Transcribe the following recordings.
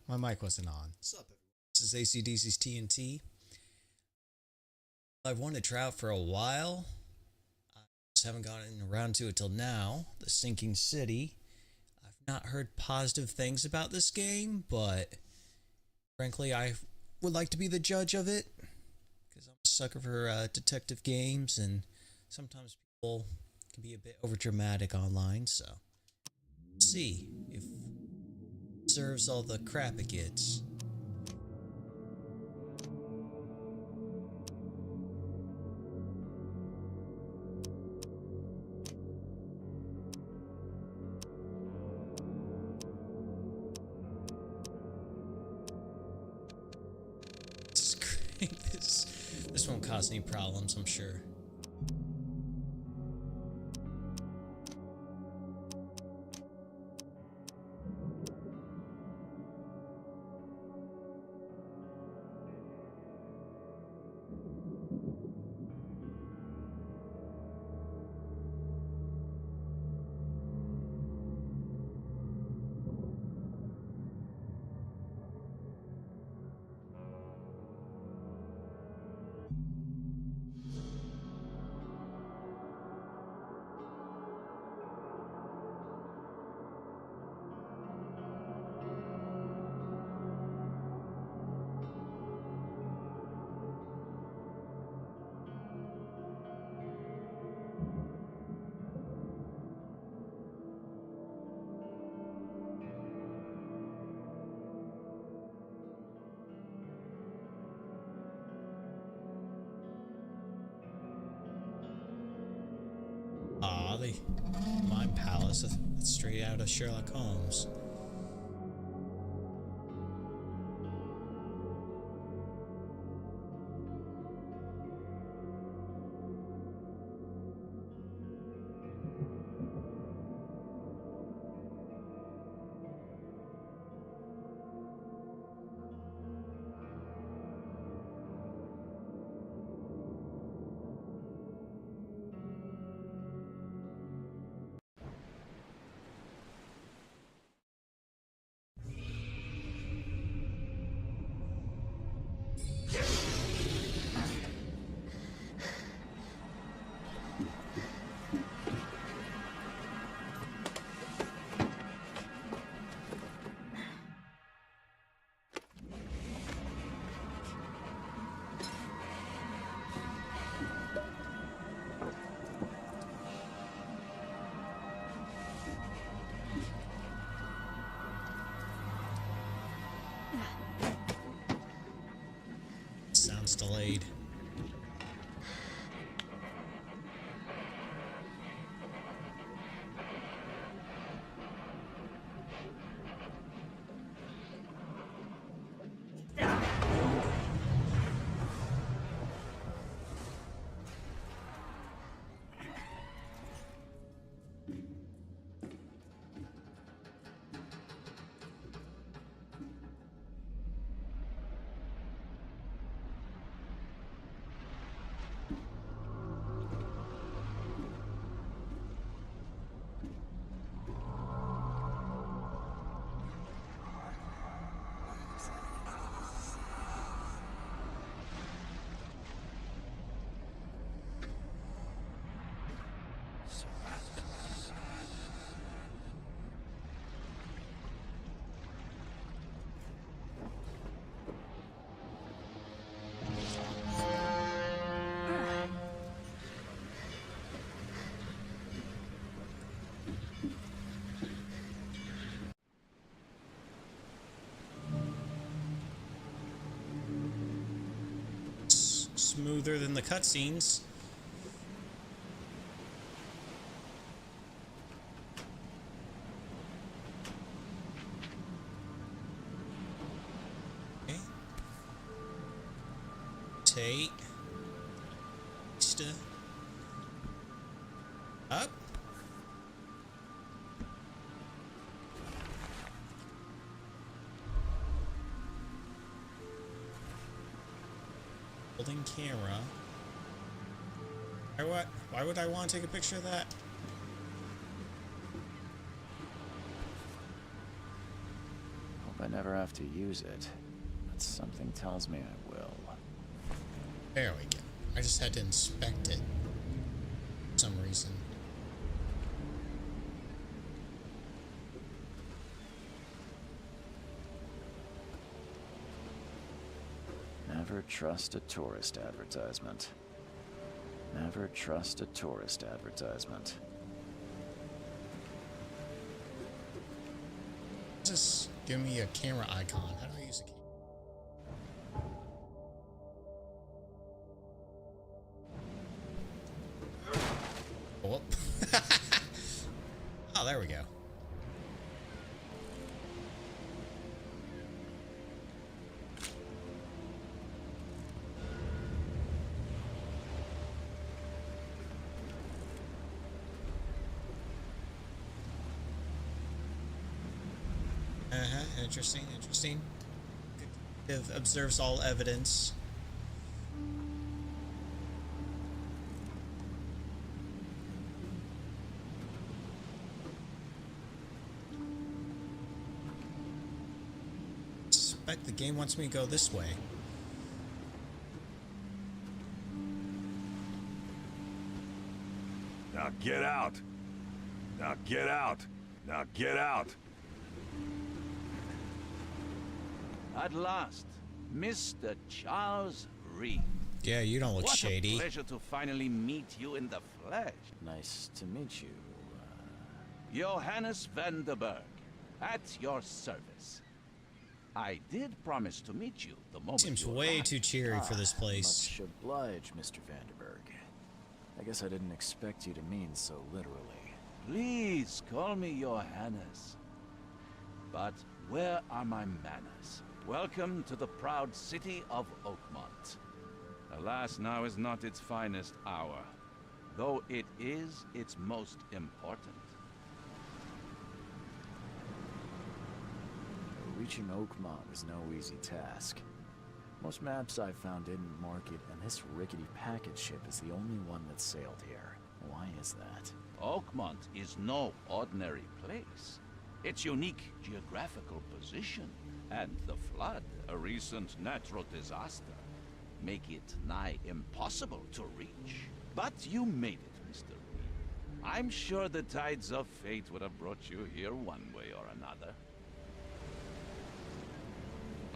My mic wasn't on. What's up, everyone? This is ACDC's TNT. I've wanted to try out for a while. I just haven't gotten around to it till now. The Sinking City. I've not heard positive things about this game, but frankly, I would like to be the judge of it because I'm a sucker for detective games, and sometimes people can be a bit overdramatic online. So, we'll see if it deserves all the crap it gets. This is great. This won't cause any problems, I'm sure. The Mind Palace. That's straight out of Sherlock Holmes. Sounds delayed. Smoother than the cutscenes. Okay. Tate. Up. Holding camera. Why would I want to take a picture of that? I never have to use it, but something tells me I will. There we go. I just had to inspect it for some reason. Never trust a tourist advertisement. Never trust a tourist advertisement. Just give me a camera icon. How do I use a camera? Oh, oh, there we go. Interesting, interesting. It observes all evidence. I suspect the game wants me to go this way. Now get out! Now get out! Now get out! At last, Mr. Charles Reed. Yeah, you don't look shady. What a pleasure to finally meet you in the flesh. Nice to meet you. Johannes van der Berg, at your service. I did promise to meet you the moment Seems you way arrived. too cheery for this place. Much obliged, Mr. Vanderberg. I guess I didn't expect you to mean so literally. Please call me Johannes. But where are my manners? Welcome to the proud city of Oakmont. Alas, now is not its finest hour, though it is its most important. Reaching Oakmont was no easy task. Most maps I've found didn't mark it, and this rickety packet ship is the only one that sailed here. Why is that? Oakmont is no ordinary place. Its unique geographical position and the flood, a recent natural disaster, make it nigh impossible to reach. But you made it, Mr. Reed. I'm sure the tides of fate would have brought you here one way or another.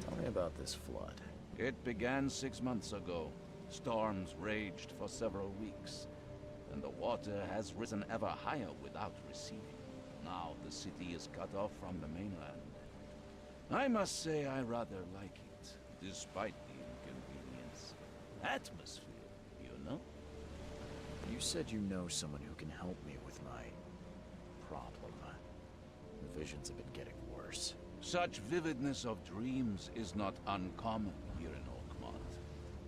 Tell me about this flood. It began 6 months ago. Storms raged for several weeks, and the water has risen ever higher without receding. Now the city is cut off from the mainland. I must say I rather like it, despite the inconvenience. Atmosphere, you know? You said you know someone who can help me with my problem. The visions have been getting worse. Such vividness of dreams is not uncommon here in Oakmont.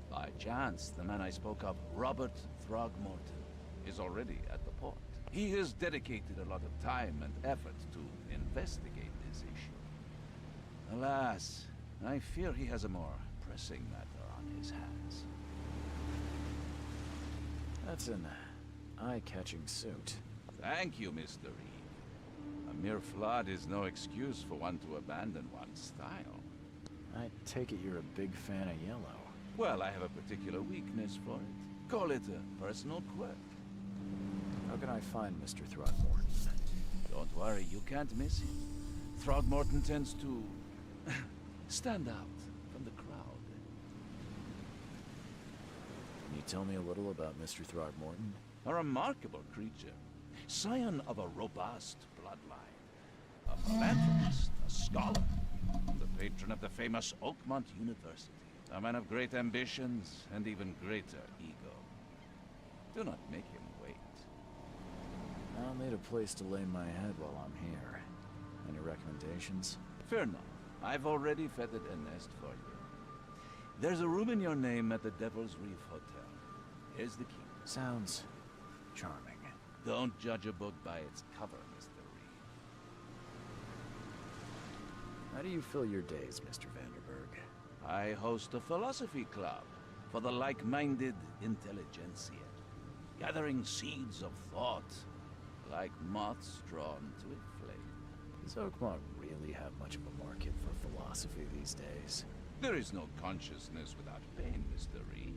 By chance, the man I spoke of, Robert Throgmorton, is already at the port. He has dedicated a lot of time and effort to investigate this issue. Alas, I fear he has a more pressing matter on his hands. That's an eye-catching suit. Thank you, Mr. Reed. A mere flood is no excuse for one to abandon one's style. I take it you're a big fan of yellow. Well, I have a particular weakness for it. Call it a personal quirk. How can I find Mr. Throgmorton? Don't worry, you can't miss him. Throgmorton tends to stand out from the crowd. Can you tell me a little about Mr. Throgmorton? A remarkable creature. Scion of a robust bloodline. A philanthropist, a scholar. The patron of the famous Oakmont University. A man of great ambitions and even greater ego. Do not make him wait. I'll need a place to lay my head while I'm here. Any recommendations? Fear not. I've already feathered a nest for you. There's a room in your name at the Devil's Reef Hotel. Here's the key. Sounds charming. Don't judge a book by its cover, Mr. Reed. How do you fill your days, Mr. Vanderberg? I host a philosophy club for the like-minded intelligentsia, gathering seeds of thought like moths drawn to a flame. Does Oakmont really have much of a market for philosophy these days? There is no consciousness without pain, Mr. Reed.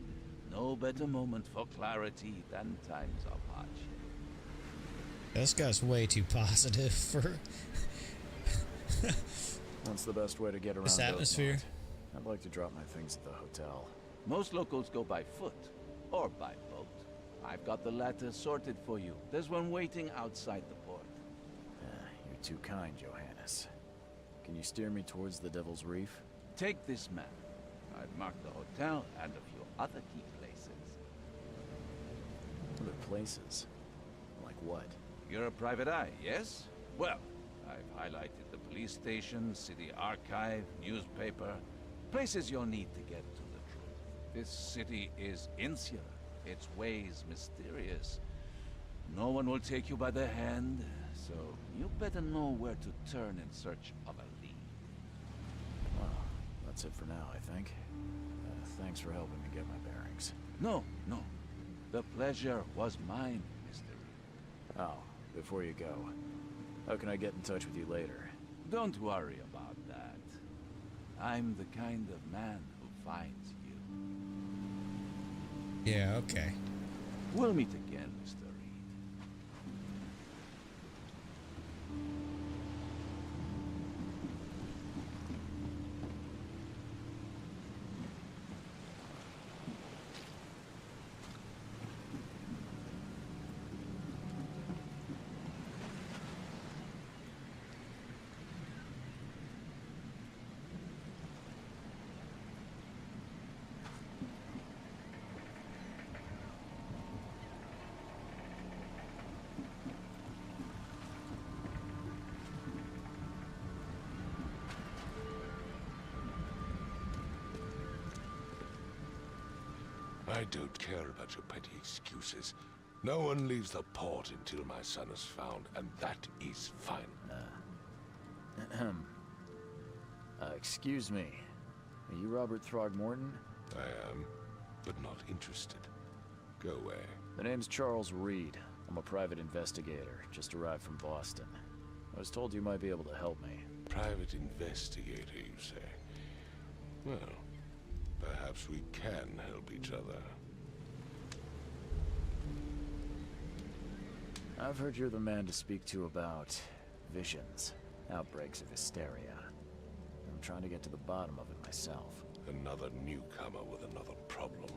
No better moment for clarity than times of hardship. This guy's way too positive for What's the best way to get around this atmosphere. Oakmont? I'd like to drop my things at the hotel. Most locals go by foot or by boat. I've got the latter sorted for you. There's one waiting outside the port. You're too kind, Johannes. Can you steer me towards the Devil's Reef? Take this map. I've marked the hotel and a few other key places. Other places? Like what? You're a private eye, yes? Well, I've highlighted the police station, city archive, newspaper, places you'll need to get to the truth. This city is insular, its ways mysterious. No one will take you by the hand, so you better know where to turn in search of a lead. Well, that's it for now, I think. Thanks for helping me get my bearings. No. The pleasure was mine, Mr. Reed. Oh, before you go, how can I get in touch with you later? Don't worry about that. I'm the kind of man who finds you. Yeah, okay. We'll meet again, Mr. Reed. I don't care about your petty excuses. No one leaves the port until my son is found, and that is fine. Excuse me. Are you Robert Throgmorton? I am, but not interested. Go away. The name's Charles Reed. I'm a private investigator, just arrived from Boston. I was told you might be able to help me. Private investigator, you say? Well, perhaps we can help each other. I've heard you're the man to speak to about visions, outbreaks of hysteria. I'm trying to get to the bottom of it myself. Another newcomer with another problem.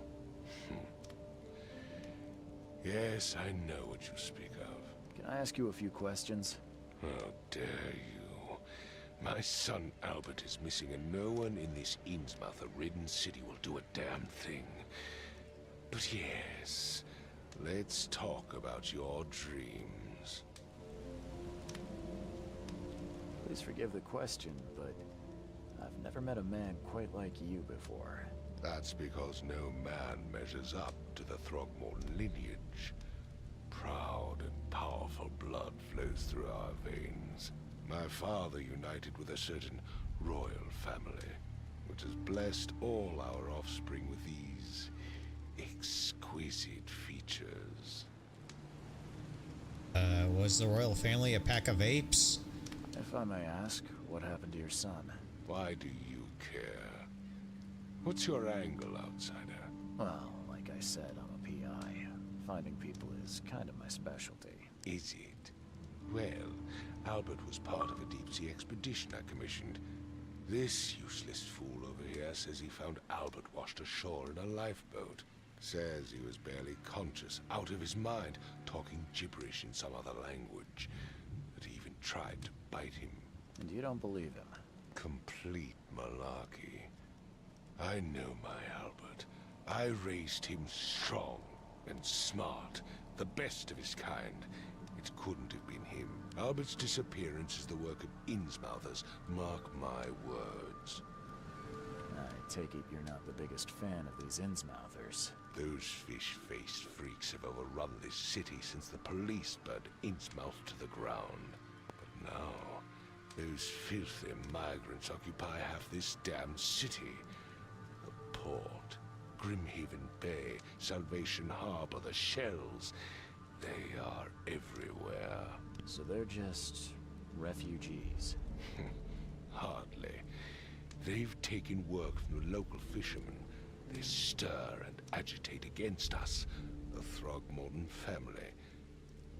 Yes, I know what you speak of. Can I ask you a few questions? How dare you? My son Albert is missing, and no one in this Innsmouth-ridden city will do a damn thing. But yes, let's talk about your dreams. Please forgive the question, but I've never met a man quite like you before. That's because no man measures up to the Throgmorton lineage. Proud and powerful blood flows through our veins. My father united with a certain royal family, which has blessed all our offspring with these exquisite features. Was the royal family a pack of apes? If I may ask, what happened to your son? Why do you care? What's your angle, outsider? Well, like I said, I'm a PI. Finding people is kind of my specialty. Is it? Well, Albert was part of a deep-sea expedition I commissioned. This useless fool over here says he found Albert washed ashore in a lifeboat. Says he was barely conscious, out of his mind, talking gibberish in some other language. That he even tried to bite him. And you don't believe him? Complete malarkey. I know my Albert. I raised him strong and smart, the best of his kind. It couldn't have been him. Albert's disappearance is the work of Innsmouthers, mark my words. I take it you're not the biggest fan of these Innsmouthers. Those fish-faced freaks have overrun this city since the police burned Innsmouth to the ground. But now, those filthy migrants occupy half this damn city. The port, Grimhaven Bay, Salvation Harbor, the shells. They are everywhere. So they're just Refugees. Hardly. They've taken work from the local fishermen. They stir and agitate against us, the Throgmorton family.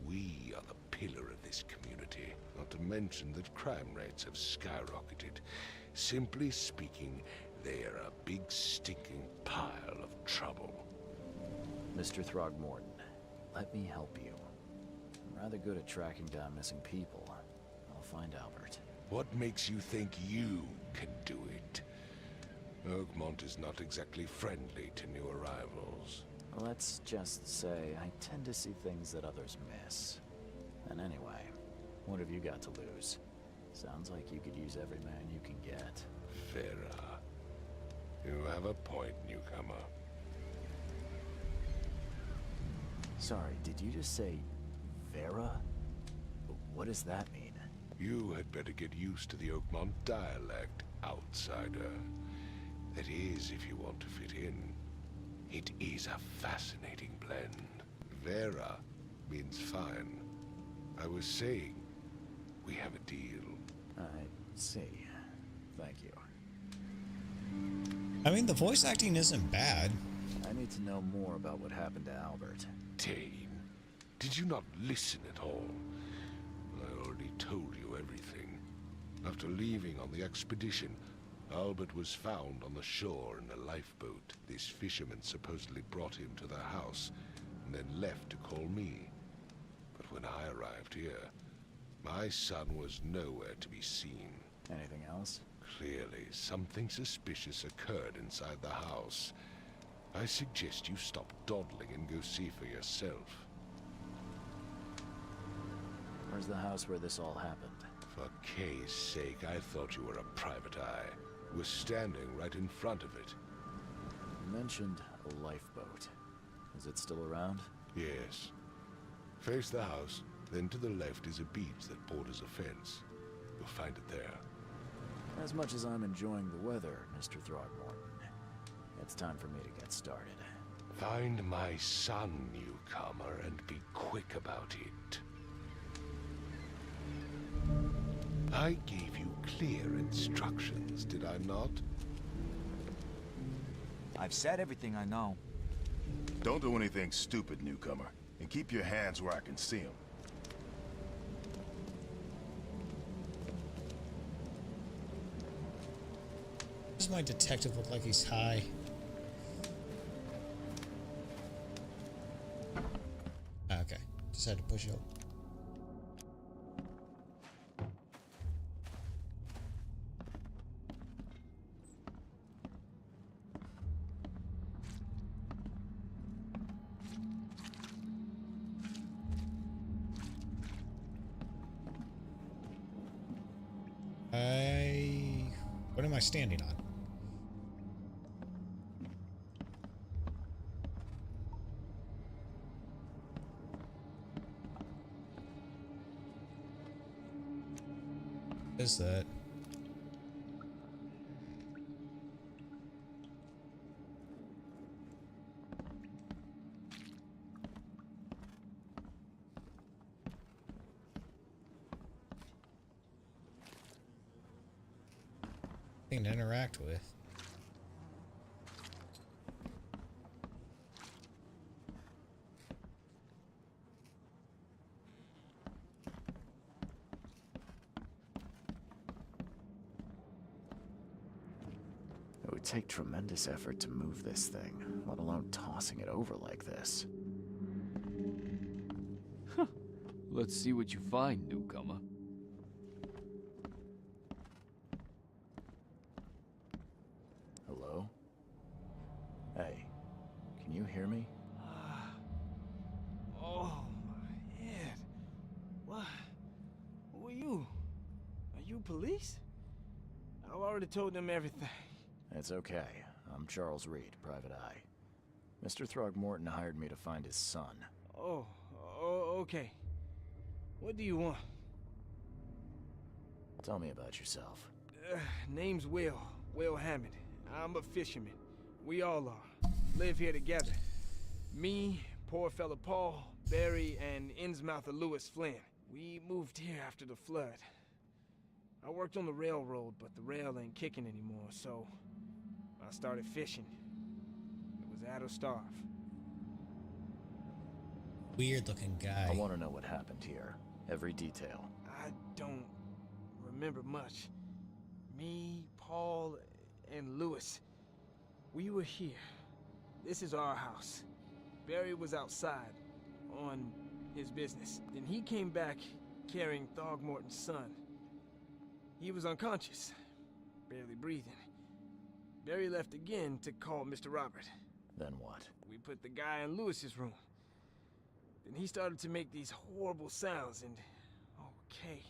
We are the pillar of this community, not to mention that crime rates have skyrocketed. Simply speaking, they are a big stinking pile of trouble. Mr. Throgmorton, let me help you. I'm rather good at tracking down missing people. I'll find Albert. What makes you think you can do it? Oakmont is not exactly friendly to new arrivals. Let's just say I tend to see things that others miss. And anyway, what have you got to lose? Sounds like you could use every man you can get. Vera, you have a point, newcomer. Sorry, did you just say Vera? What does that mean? You had better get used to the Oakmont dialect, outsider. That is, if you want to fit in. It is a fascinating blend. Vera means fine. I was saying, we have a deal. I see. Thank you. I mean, the voice acting isn't bad. I need to know more about what happened to Albert. Dane, did you not listen at all? I already told you everything. After leaving on the expedition, Albert was found on the shore in a lifeboat. This fisherman supposedly brought him to the house, and then left to call me. But when I arrived here, my son was nowhere to be seen. Anything else? Clearly, something suspicious occurred inside the house. I suggest you stop dawdling and go see for yourself. Where's the house where this all happened? For Kay's sake, I thought you were a private eye. We're standing right in front of it. You mentioned a lifeboat. Is it still around? Yes. Face the house, then to the left is a beach that borders a fence. You'll find it there. As much as I'm enjoying the weather, Mr. Throgmorton, it's time for me to get started. Find my son, newcomer, and be quick about it. I gave you clear instructions, did I not? I've said everything I know. Don't do anything stupid, newcomer. And keep your hands where I can see them. Does my detective look like he's high? Okay, just had to push it. What am I standing on? What is that? Thing to interact with. It would take tremendous effort to move this thing, let alone tossing it over like this. Let's see what you find, newcomer. Hello? Hey, can you hear me? Oh, my head. What? Who are you? Are you police? I've already told them everything. It's okay. I'm Charles Reed, Private Eye. Mr. Throgmorton hired me to find his son. Oh, okay. What do you want? Tell me about yourself. Name's Will Hammond. I'm a fisherman. We all are. Live here together. Me, poor fella Paul, Barry, and Innsmouther Lewis Flynn. We moved here after the flood. I worked on the railroad, but the rail ain't kicking anymore, so I started fishing. It was add or starve. Weird looking guy. I want to know what happened here. Every detail. I don't remember much. Me, Paul, and Lewis, we were here. This is our house. Barry was outside on his business. Then he came back carrying Throgmorton's son. He was unconscious, barely breathing. Barry left again to call Mr. Robert. Then what? We put the guy in Lewis's room. Then he started to make these horrible sounds and... okay,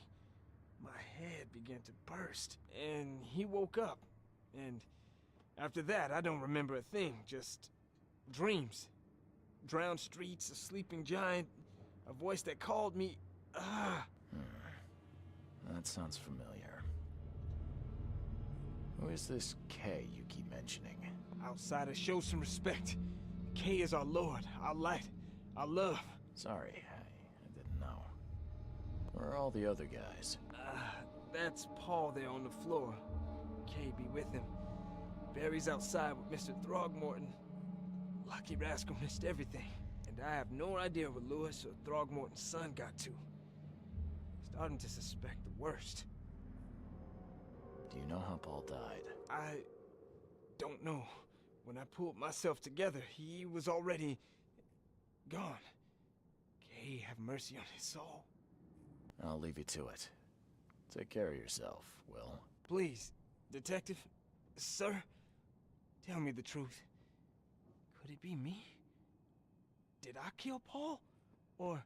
my head began to burst. And he woke up. And after that, I don't remember a thing, just dreams. Drowned streets, a sleeping giant, a voice that called me... That sounds familiar. Who is this K you keep mentioning? Outsiders, show some respect. K is our lord, our light, our love. Sorry, I didn't know. Where are all the other guys? That's Paul there on the floor. K be with him. Barry's outside with Mr. Throgmorton. Lucky rascal missed everything. And I have no idea where Lewis or Throgmorton's son got to. Starting to suspect the worst. Do you know how Paul died? I don't know. When I pulled myself together, he was already gone. Kay, have mercy on his soul. I'll leave you to it. Take care of yourself, Will. Please, detective, sir, tell me the truth. Could it be me? Did I kill Paul? Or,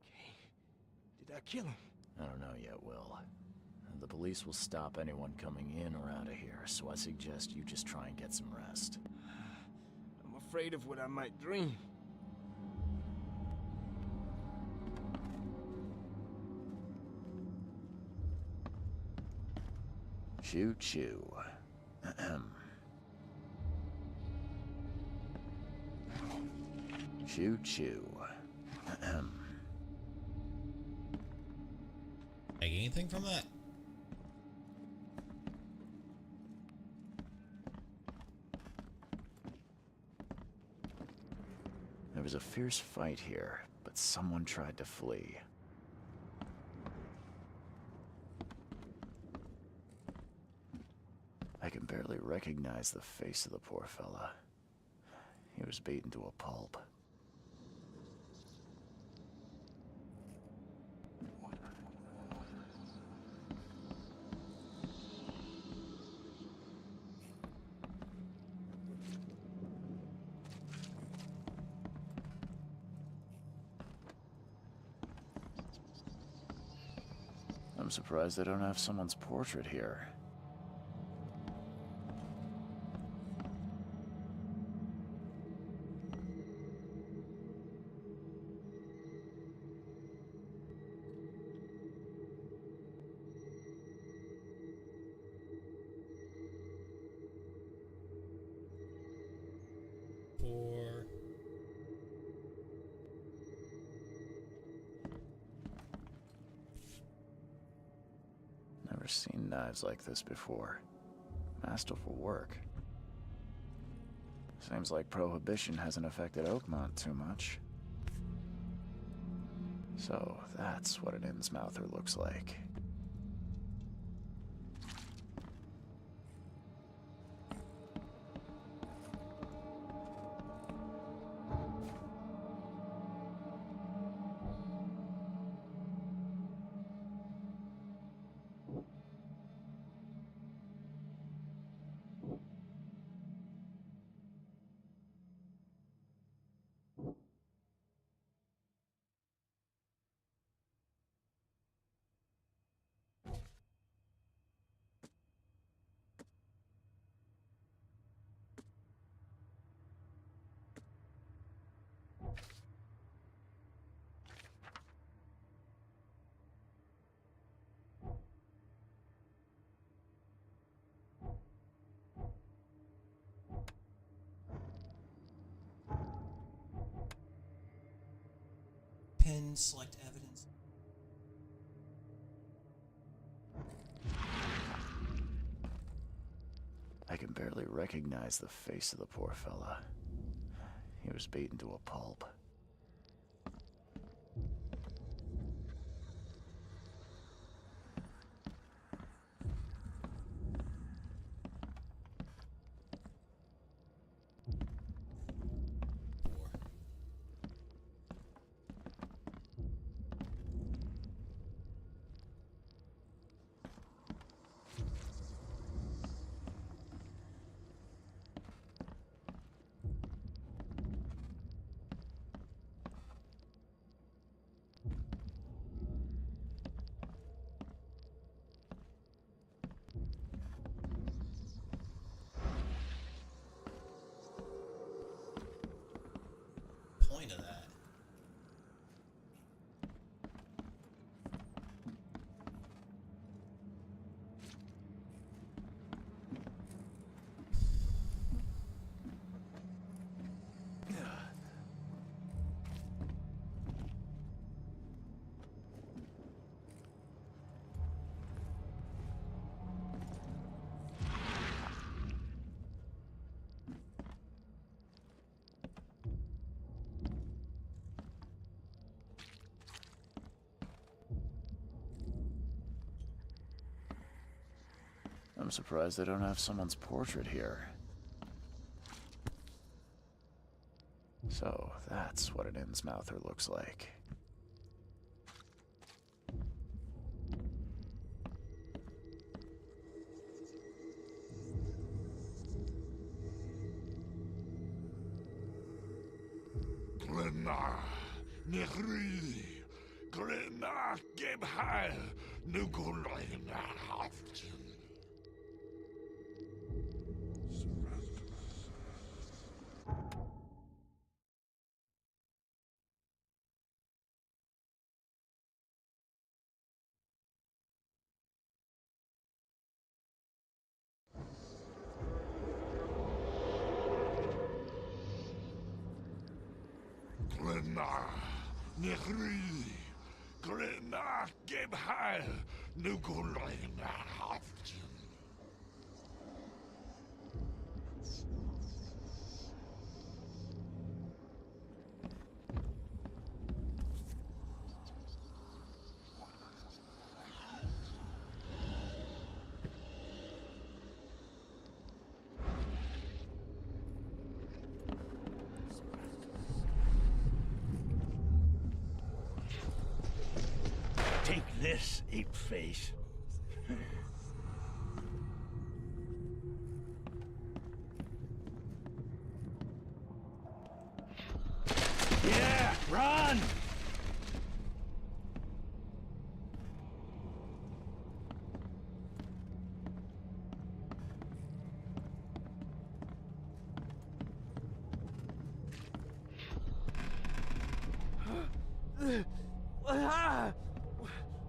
Kay, did I kill him? I don't know yet, Will. The police will stop anyone coming in or out of here, so I suggest you just try and get some rest. I'm afraid of what I might dream. Choo-choo. Ahem. Choo-choo. Ahem. Take anything from that? There was a fierce fight here, but someone tried to flee. I can barely recognize the face of the poor fella. He was beaten to a pulp. I'm surprised they don't have someone's portrait here. Or Never seen knives like this before. Masterful work. Seems like Prohibition hasn't affected Oakmont too much. So that's what an Innsmouther looks like. pin, select evidence. recognize the face of the poor fella. He was beaten to a pulp. Point of that. I'm surprised they don't have someone's portrait here. So, that's what an Innsmouther looks like. Glenna, Nehri, Glenna, Gebheil, Nugulina, Haftin. Glenna, Nehri, Glenna, Gebheil, Nugulina, Haftin. Take this, ape face. Yeah, run!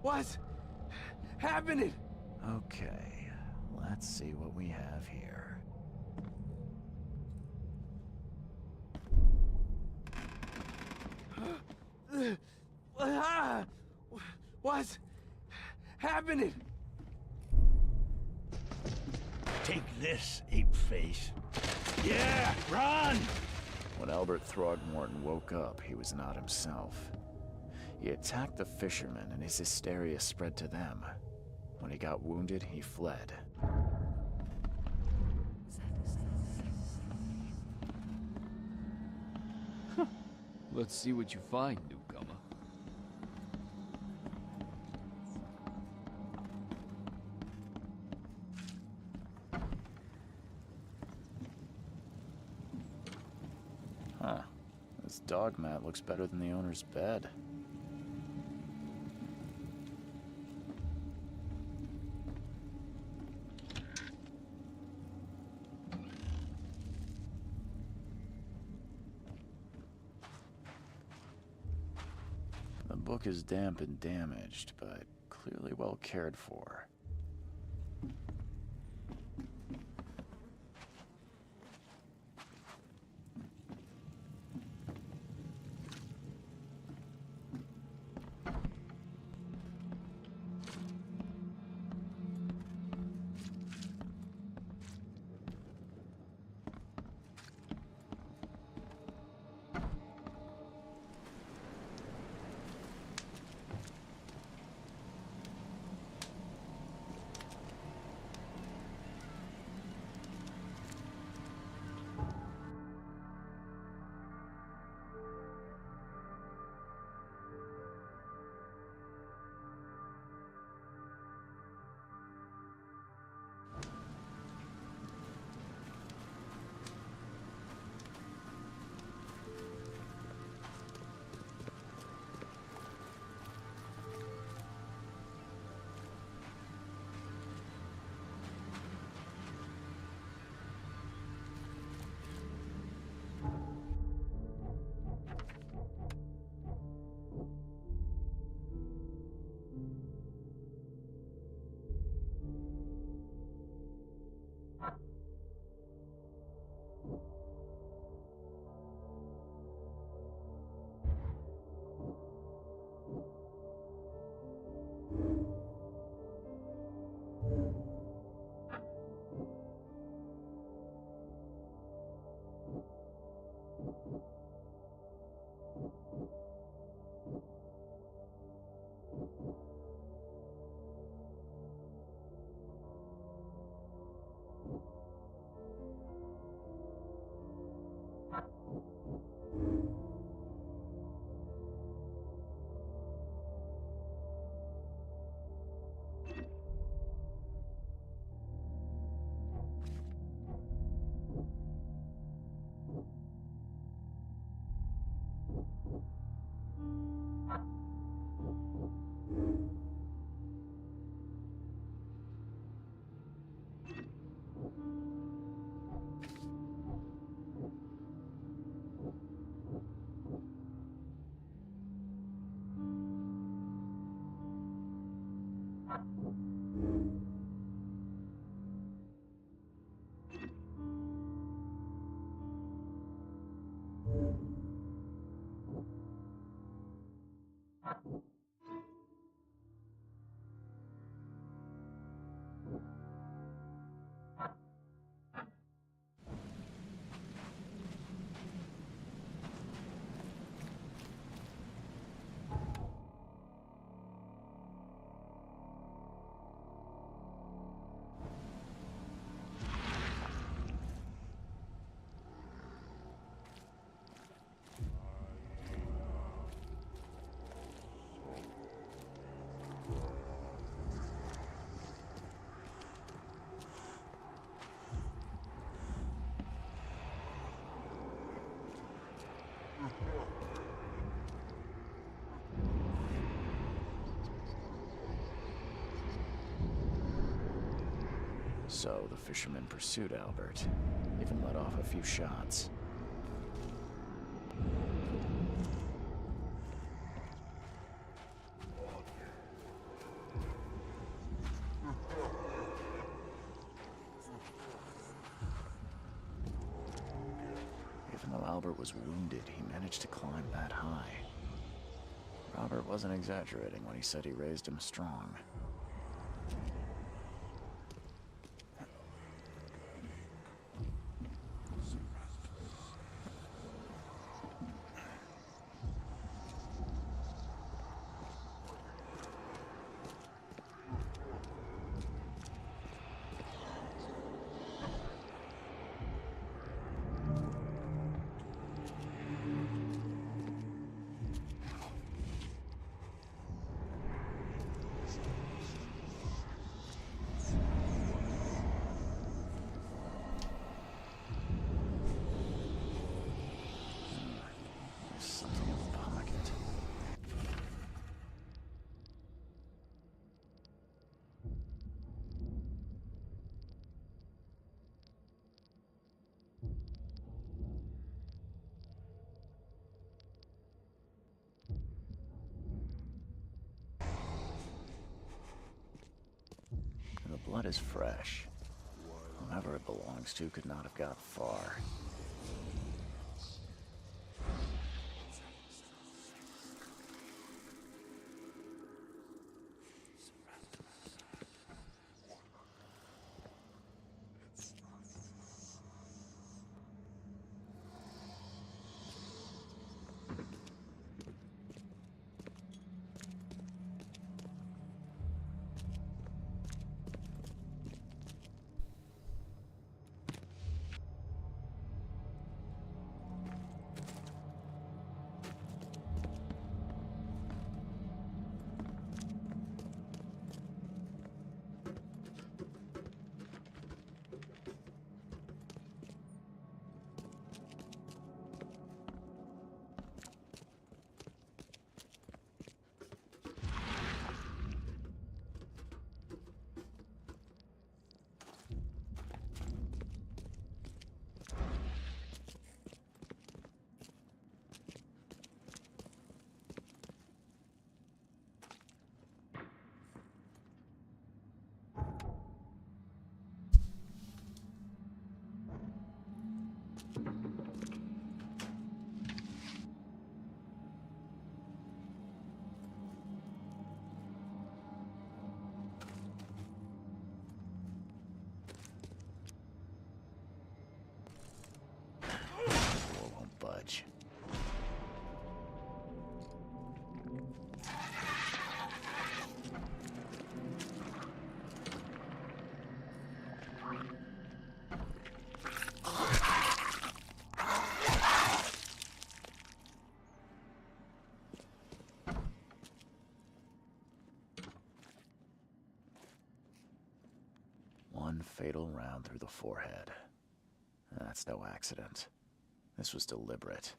What's happening? Okay, let's see what we have here. What's happening? Take this, ape face. Yeah, run! When Albert Throgmorton woke up, he was not himself. He attacked the fishermen, and his hysteria spread to them. When he got wounded, he fled. Let's see what you find, newcomer. Huh. This dog mat looks better than the owner's bed. The book is damp and damaged, but clearly well cared for. So the fisherman pursued Albert, even let off a few shots. Even though Albert was wounded, he managed to climb that high. Robert wasn't exaggerating when he said he raised him strong. Something in the pocket. And the blood is fresh. Whomever it belongs to could not have got far. The floor won't budge. edge. One fatal round through the forehead. That's no accident. This was deliberate.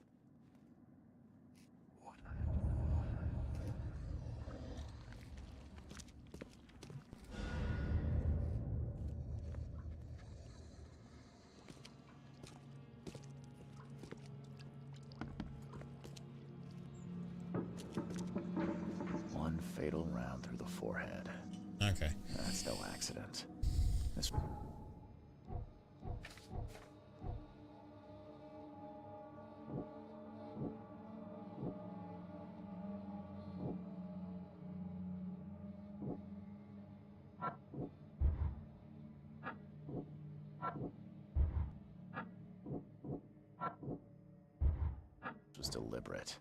One fatal round through the forehead. Okay. That's no accident. This... was deliberate.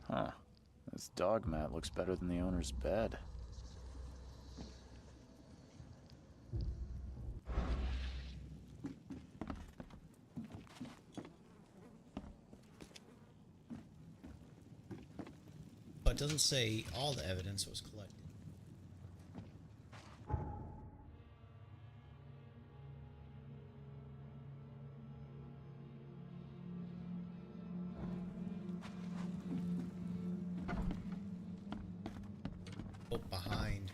Huh. This dog mat looks better than the owner's bed. But it doesn't say all the evidence was collected. Oh, behind.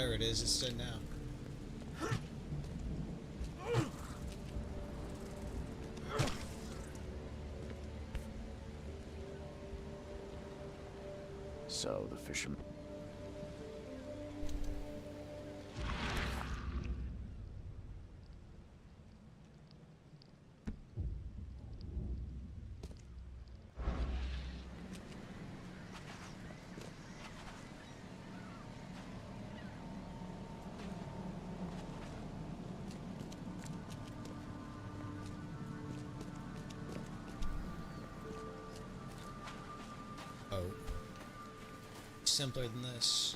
there it is. It's dead now. So the fisherman... Oh. Simpler than this.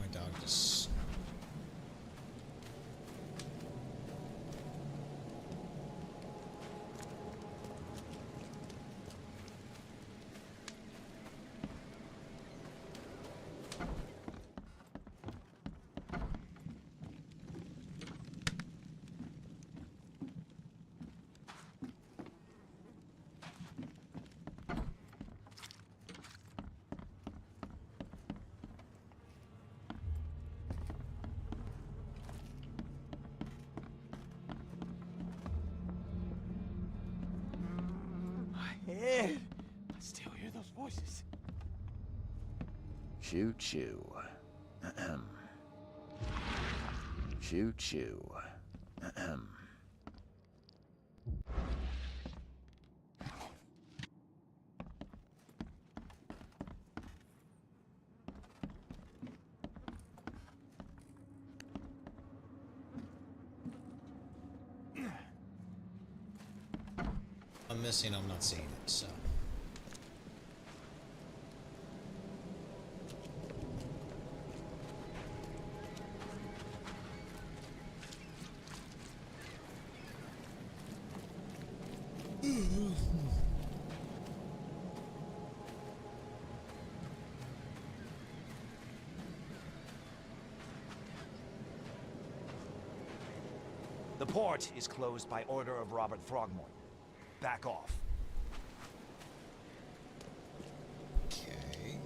My dog just... My head. I still hear those voices. Choo choo. Ahem. Choo choo. Ahem. I'm missing, I'm not seeing it, so... The port is closed by order of Robert Throgmorton. Back off. Okay.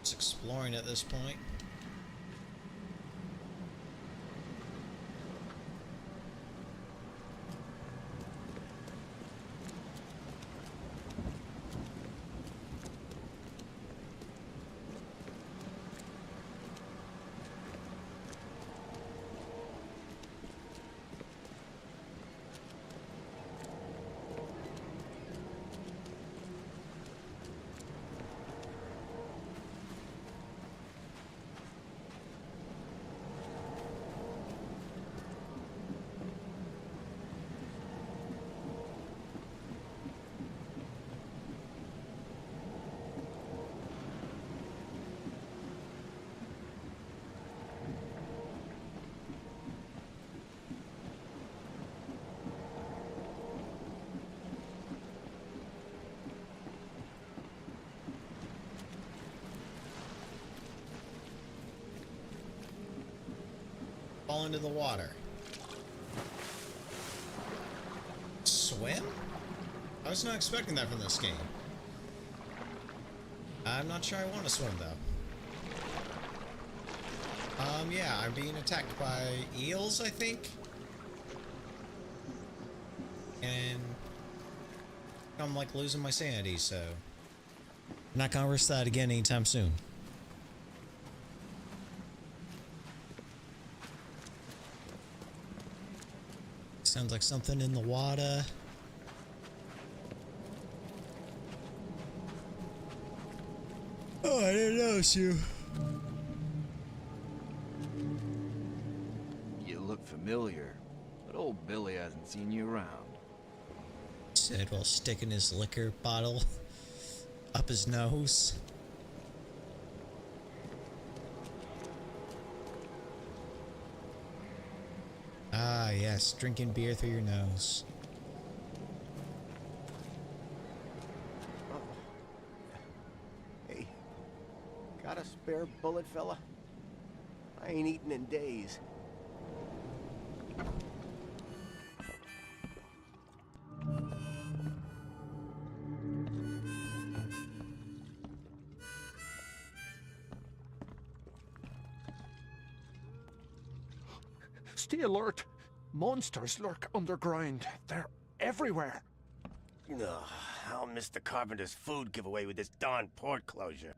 Just exploring at this point. Fall into the water. swim? I was not expecting that from this game. I'm not sure I want to swim, though. Yeah, I'm being attacked by eels, I think. And I'm, like, losing my sanity, so... I'm not gonna risk that again anytime soon. Sounds like something in the water. Oh, I didn't notice you. You look familiar, but old Billy hasn't seen you around. Said while sticking his liquor bottle up his nose. Ah, yes, drinking beer through your nose. Hey, got a spare bullet, fella? I ain't eaten in days. Stay alert. Monsters lurk underground. They're everywhere. Ugh, I'll miss the carpenter's food giveaway with this darn port closure.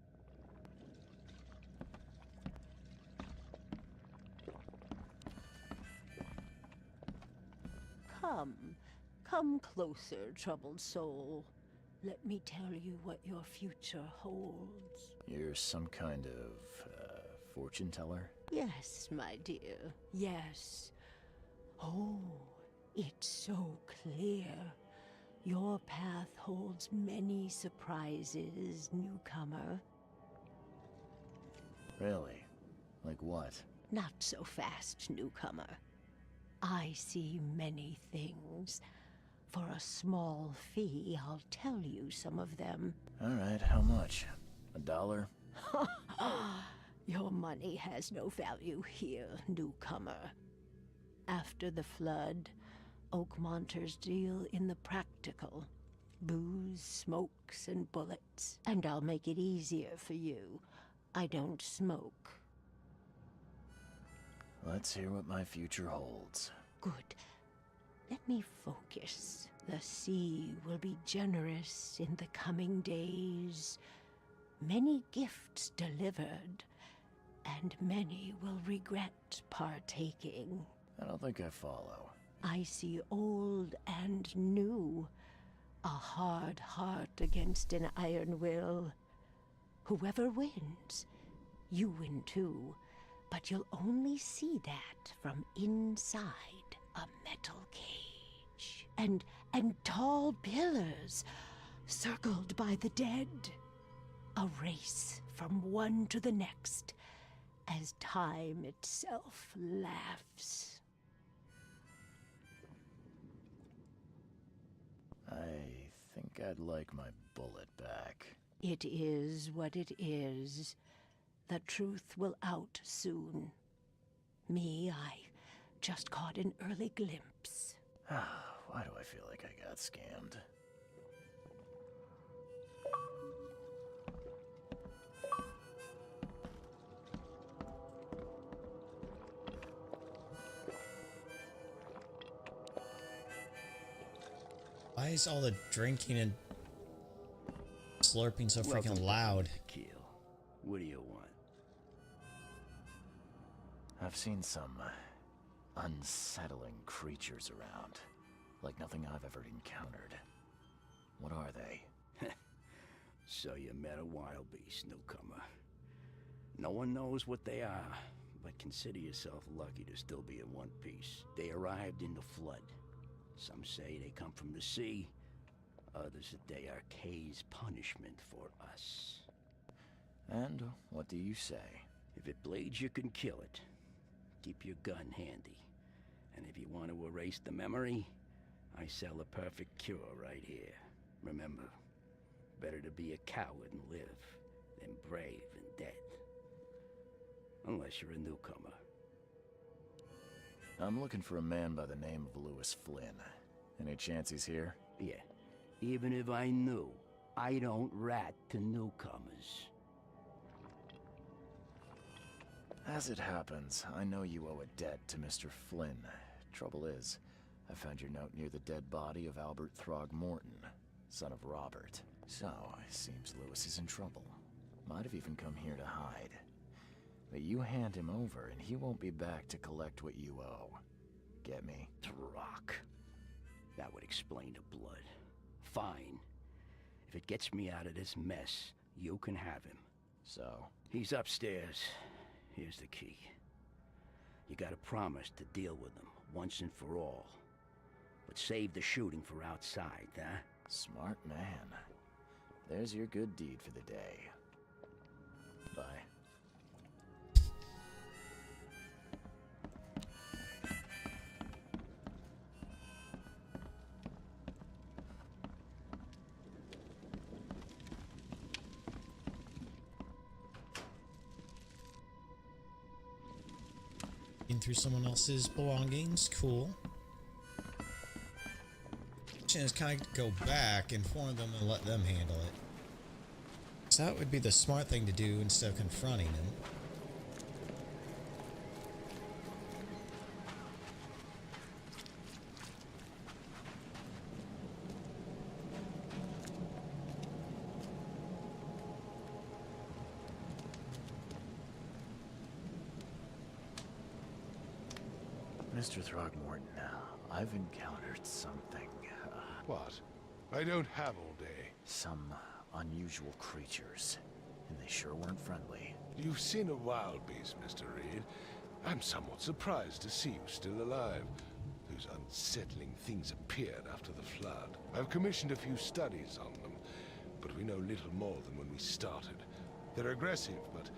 Come closer, troubled soul. Let me tell you what your future holds. You're some kind of, fortune teller? Yes, my dear, yes. Oh, it's so clear. Your path holds many surprises, newcomer. Really? Like what? Not so fast, newcomer. I see many things. For a small fee, I'll tell you some of them. Alright, how much? $1? Your money has no value here, newcomer. After the flood, Oakmonters deal in the practical. Booze, smokes, and bullets. And I'll make it easier for you. I don't smoke. Let's hear what my future holds. Good. Let me focus. The sea will be generous in the coming days. Many gifts delivered, and many will regret partaking. I don't think I follow. I see old and new. A hard heart against an iron will. Whoever wins, you win too. But you'll only see that from inside a metal cage. And tall pillars, circled by the dead. A race from one to the next, as time itself laughs. I think I'd like my bullet back. It is what it is. The truth will out soon. Me, I just caught an early glimpse. Why do I feel like I got scammed? Why is all the drinking and slurping so freaking loud? Kill. What do you want? I've seen some unsettling creatures around. Like nothing I've ever encountered. What are they? So you met a wild beast, newcomer. No one knows what they are, but consider yourself lucky to still be in one piece. They arrived in the flood. Some say they come from the sea. Others that they are Kay's punishment for us. And what do you say? If it bleeds, you can kill it. Keep your gun handy. And if you want to erase the memory, I sell a perfect cure right here. Remember, better to be a coward and live than brave and dead. Unless you're a newcomer. I'm looking for a man by the name of Lewis Flynn. Any chance he's here? Yeah. Even if I knew, I don't rat to newcomers. As it happens, I know you owe a debt to Mr. Flynn. Trouble is, I found your note near the dead body of Albert Throgmorton, son of Robert. So, it seems Lewis is in trouble. Might have even come here to hide. But you hand him over and he won't be back to collect what you owe. Get me? Rock. That would explain the blood. Fine. If it gets me out of this mess, you can have him. So? He's upstairs. Here's the key. You gotta promise to deal with him, once and for all. But save the shooting for outside, huh? Smart man. There's your good deed for the day. Bye. In through someone else's belongings, cool. Is kind of go back, inform them, and let them handle it. So that would be the smart thing to do instead of confronting him. Mr. Throgmorton, I've encountered something. What? I don't have all day. Some unusual creatures, and they sure weren't friendly. You've seen a wild beast, Mr. Reed. I'm somewhat surprised to see you still alive. Those unsettling things appeared after the flood. I've commissioned a few studies on them, but we know little more than when we started. They're aggressive, but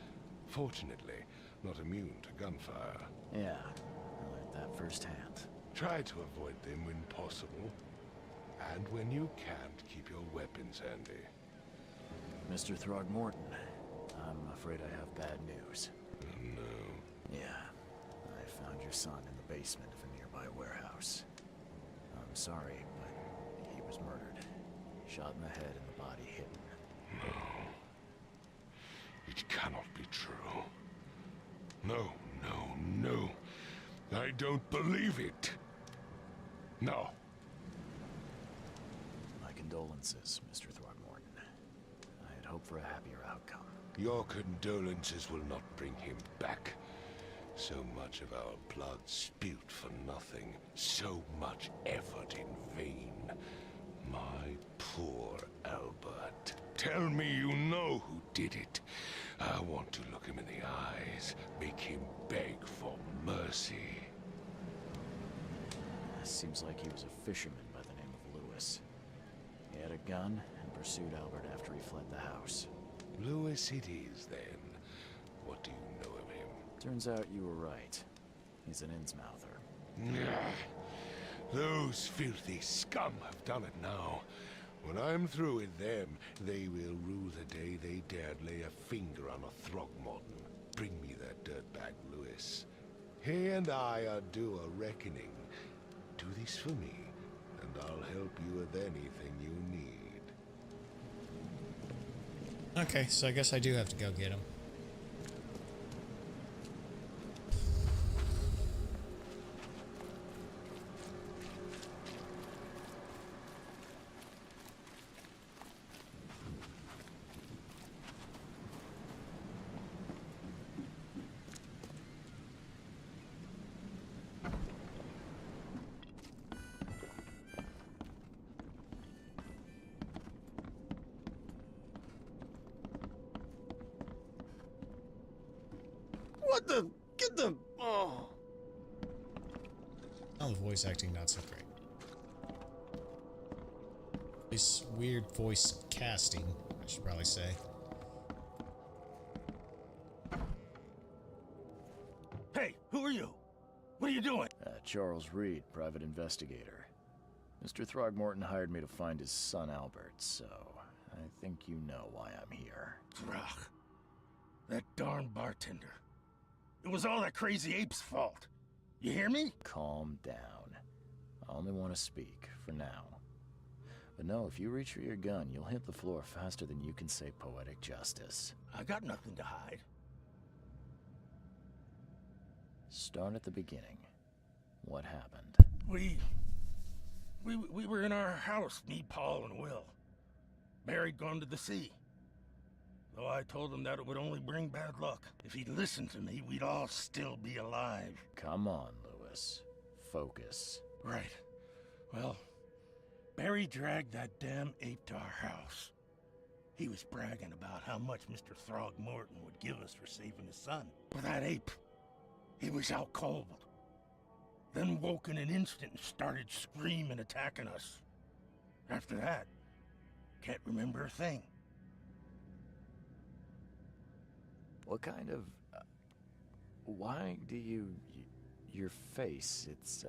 fortunately not immune to gunfire. Yeah, I learned that firsthand. Try to avoid them when possible. And when you can't, keep your weapons handy. Mr. Throgmorton, I'm afraid I have bad news. No. Yeah, I found your son in the basement of a nearby warehouse. I'm sorry, but he was murdered. Shot in the head and the body hidden. No. It cannot be true. No, no, no. I don't believe it. No. My condolences, Mr. Throgmorton. I had hoped for a happier outcome. Your condolences will not bring him back. So much of our blood spilt for nothing. So much effort in vain. My poor Albert. Tell me you know who did it. I want to look him in the eyes, make him beg for mercy. Seems like he was a fisherman by the name of Lewis. He had a gun and pursued Albert after he fled the house. Lewis it is, then. What do you know of him? Turns out you were right. He's an Innsmouther. Those filthy scum have done it now. When I'm through with them, they will rue the day they dared lay a finger on a Throgmorton. Bring me that dirtbag, Lewis. He and I are due a reckoning. Do this for me, and I'll help you with anything you need. Okay, so I guess I do have to go get him. What the? Get the... Oh. Oh, the voice acting not so great. This weird voice casting, I should probably say. Hey, who are you? What are you doing? Charles Reed, private investigator. Mr. Throgmorton hired me to find his son Albert, so I think you know why I'm here. Throg. That darn bartender. It was all that crazy ape's fault. You hear me? Calm down. I only want to speak for now. But no, if you reach for your gun, you'll hit the floor faster than you can say poetic justice. I got nothing to hide. Start at the beginning. What happened? We were in our house, me, Paul, and Will. Barry'd gone to the sea. Though I told him that it would only bring bad luck. If he'd listened to me, we'd all still be alive. Come on, Lewis. Focus. Right. Well, Barry dragged that damn ape to our house. He was bragging about how much Mr. Throgmorton would give us for saving his son. But that ape, he was out cold. Then woke in an instant and started screaming, attacking us. After that, can't remember a thing. What kind of... why do you... your face, it's,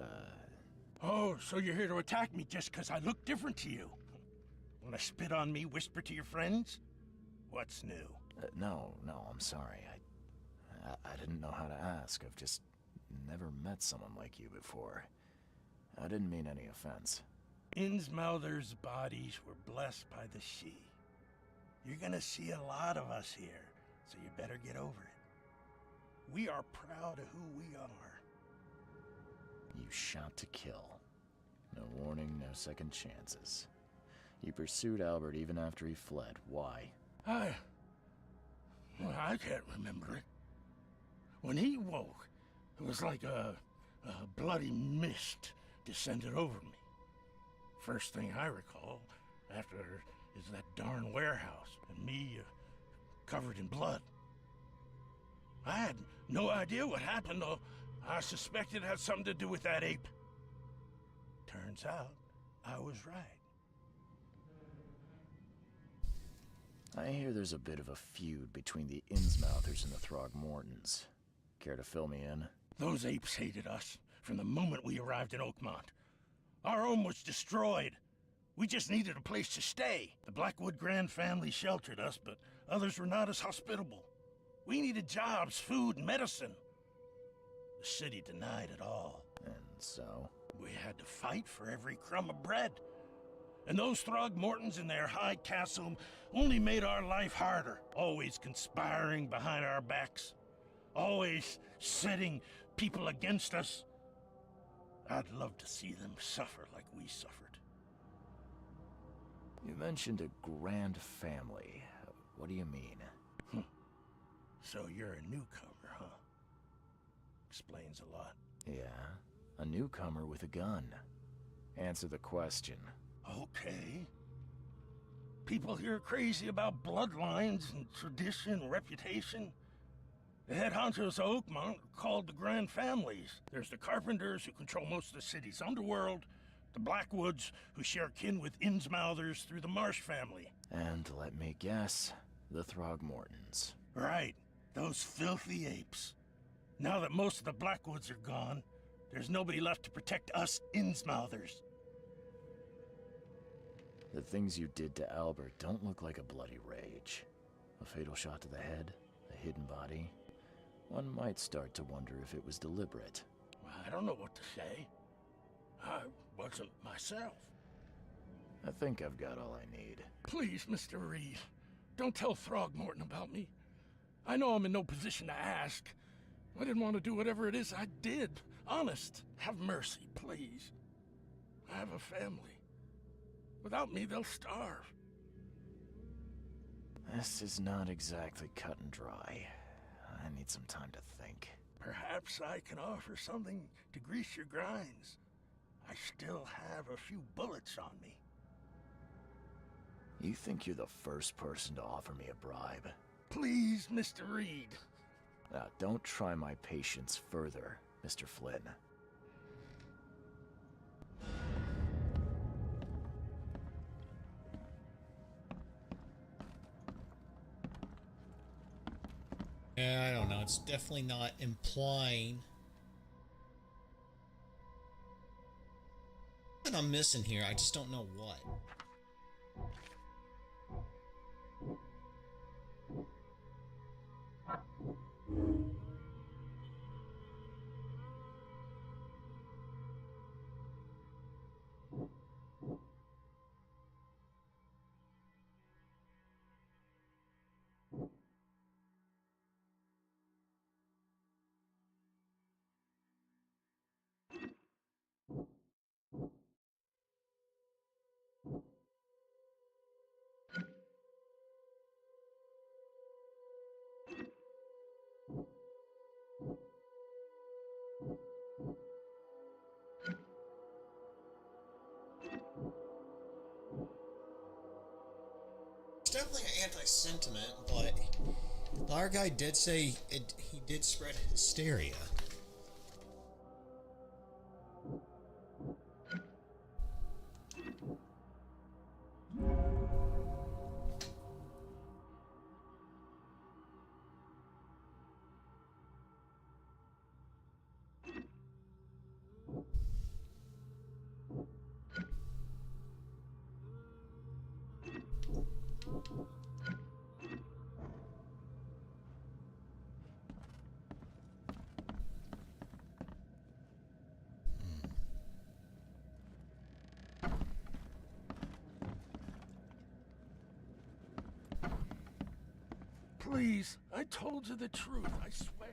Oh, so you're here to attack me just because I look different to you? Wanna spit on me, whisper to your friends? What's new? No, I'm sorry. I didn't know how to ask. I've just never met someone like you before. I didn't mean any offense. Innsmouther's bodies were blessed by the she. You're gonna see a lot of us here, so you better get over it. We are proud of who we are. You shot to kill. No warning, no second chances. You pursued Albert even after he fled. Why? I can't remember it. When he woke, it was like a bloody mist descended over me. First thing I recall after is that darn warehouse and me covered in blood. I had no idea what happened, though. I suspected it had something to do with that ape. Turns out, I was right. I hear there's a bit of a feud between the Innsmouthers and the Throgmortons. Care to fill me in? Those apes hated us from the moment we arrived in Oakmont. Our home was destroyed. We just needed a place to stay. The Blackwood Grand family sheltered us, but others were not as hospitable. We needed jobs, food, and medicine. The city denied it all. And so? We had to fight for every crumb of bread. And those Throgmortons in their high castle only made our life harder, always conspiring behind our backs, always setting people against us. I'd love to see them suffer like we suffered. You mentioned a grand family. What do you mean? So you're a newcomer, huh? Explains a lot. Yeah, a newcomer with a gun. Answer the question. Okay. People here are crazy about bloodlines and tradition and reputation. The head honchos of Oakmont are called the Grand Families. There's the Carpenters, who control most of the city's underworld, the Blackwoods, who share kin with Innsmouthers through the Marsh family. And let me guess, the Throgmortons. Right, those filthy apes. Now that most of the Blackwoods are gone, there's nobody left to protect us Innsmouthers. The things you did to Albert don't look like a bloody rage. A fatal shot to the head, a hidden body. One might start to wonder if it was deliberate. I don't know what to say. I wasn't myself. I think I've got all I need. Please, Mr. Reed, don't tell Throgmorton about me. I know I'm in no position to ask. I didn't want to do whatever it is I did. Honest, have mercy, please. I have a family. Without me, they'll starve. This is not exactly cut and dry. I need some time to think. Perhaps I can offer something to grease your grinds. I still have a few bullets on me. You think you're the first person to offer me a bribe? Please, Mr. Reed. Don't try my patience further, Mr. Flynn. Yeah, I don't know. It's definitely not implying that I'm missing here. I just don't know what. definitely an anti-sentiment, but our guy did say he did spread hysteria. Please, I told you the truth, I swear.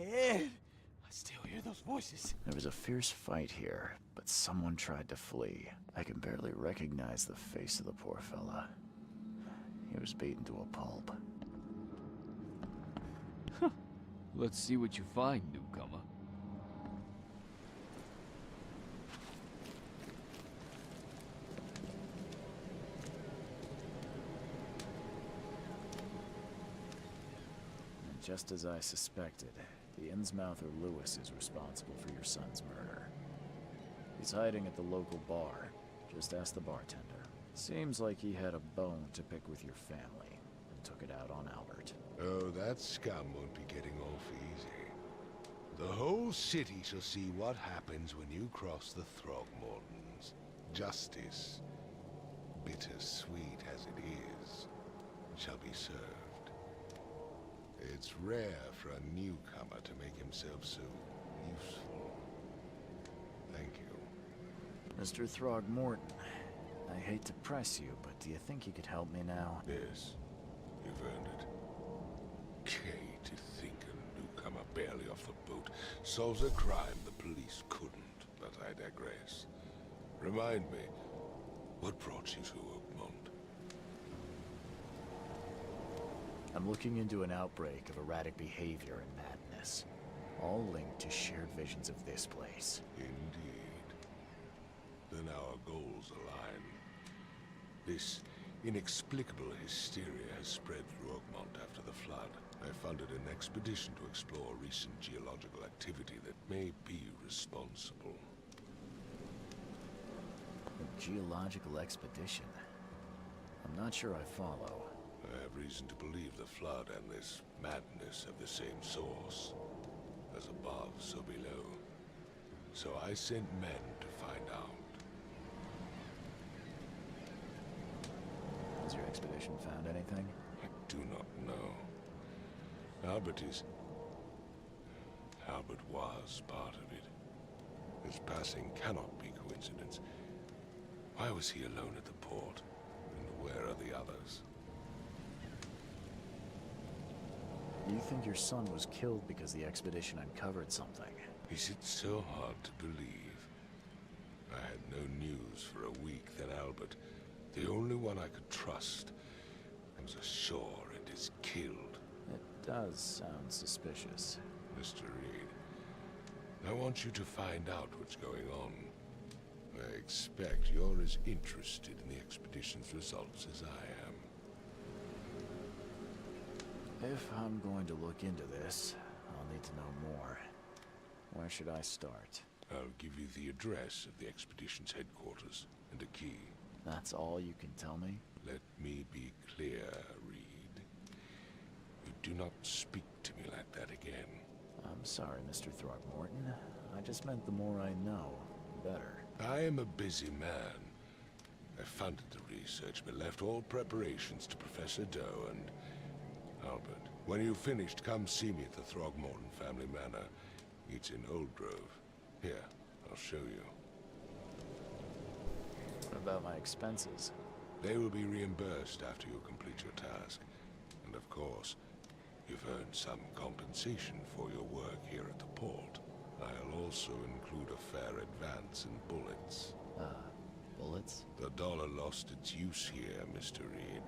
Ed, I still hear those voices. There was a fierce fight here, but someone tried to flee. I can barely recognize the face of the poor fella. He was beaten to a pulp. Let's see what you find, newcomer. And just as I suspected, the Innsmouther Lewis is responsible for your son's murder. He's hiding at the local bar. Just ask the bartender. Seems like he had a bone to pick with your family, and took it out on Albert. Oh, that scum won't be getting off easy. The whole city shall see what happens when you cross the Throgmortons. Justice, bittersweet as it is, shall be served. It's rare for a newcomer to make himself so useful. Thank you. Mr. Throgmorton, I hate to press you, but do you think you could help me now? Yes, you've earned it. Kay, to think a newcomer barely off the boat solves a crime the police couldn't, but I digress. Remind me, what brought you to Oakmont? I'm looking into an outbreak of erratic behavior and madness, all linked to shared visions of this place. Indeed. Then our goals align. This inexplicable hysteria has spread through Oakmont after the flood. I funded an expedition to explore recent geological activity that may be responsible. A geological expedition? I'm not sure I follow. I have reason to believe the flood and this madness have the same source. As above, so below. So I sent men to find out. Has your expedition found anything? I do not know. Albert was part of it. His passing cannot be coincidence. Why was he alone at the port? And where are the others? You think your son was killed because the expedition uncovered something? Is it so hard to believe? I had no news for a week, then Albert, the only one I could trust, was ashore and is killed. It does sound suspicious. Mr. Reed, I want you to find out what's going on. I expect you're as interested in the expedition's results as I am. If I'm going to look into this, I'll need to know more. Where should I start? I'll give you the address of the expedition's headquarters and a key. That's all you can tell me? Let me be clear, Reed. You do not speak to me like that again. I'm sorry, Mr. Throgmorton. I just meant the more I know, the better. I am a busy man. I funded the research, but left all preparations to Professor Doe and Albert. When you've finished, come see me at the Throgmorton family manor. It's in Old Grove. Here, I'll show you. What about my expenses? They will be reimbursed after you complete your task. And of course, you've earned some compensation for your work here at the port. I'll also include a fair advance in bullets. Bullets? The dollar lost its use here, Mr. Reed.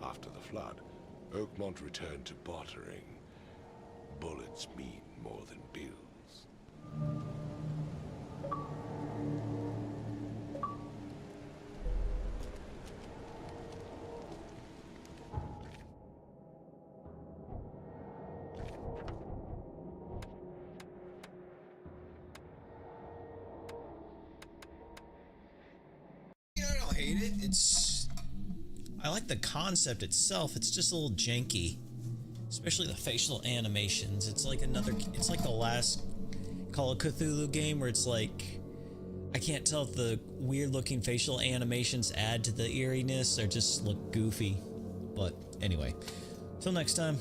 After the flood, Oakmont returned to bartering. Bullets mean more than bills. I don't hate it. I like the concept itself. It's just a little janky, especially the facial animations. It's like the last Call of Cthulhu game where it's like, I can't tell if the weird looking facial animations add to the eeriness or just look goofy. But anyway, till next time.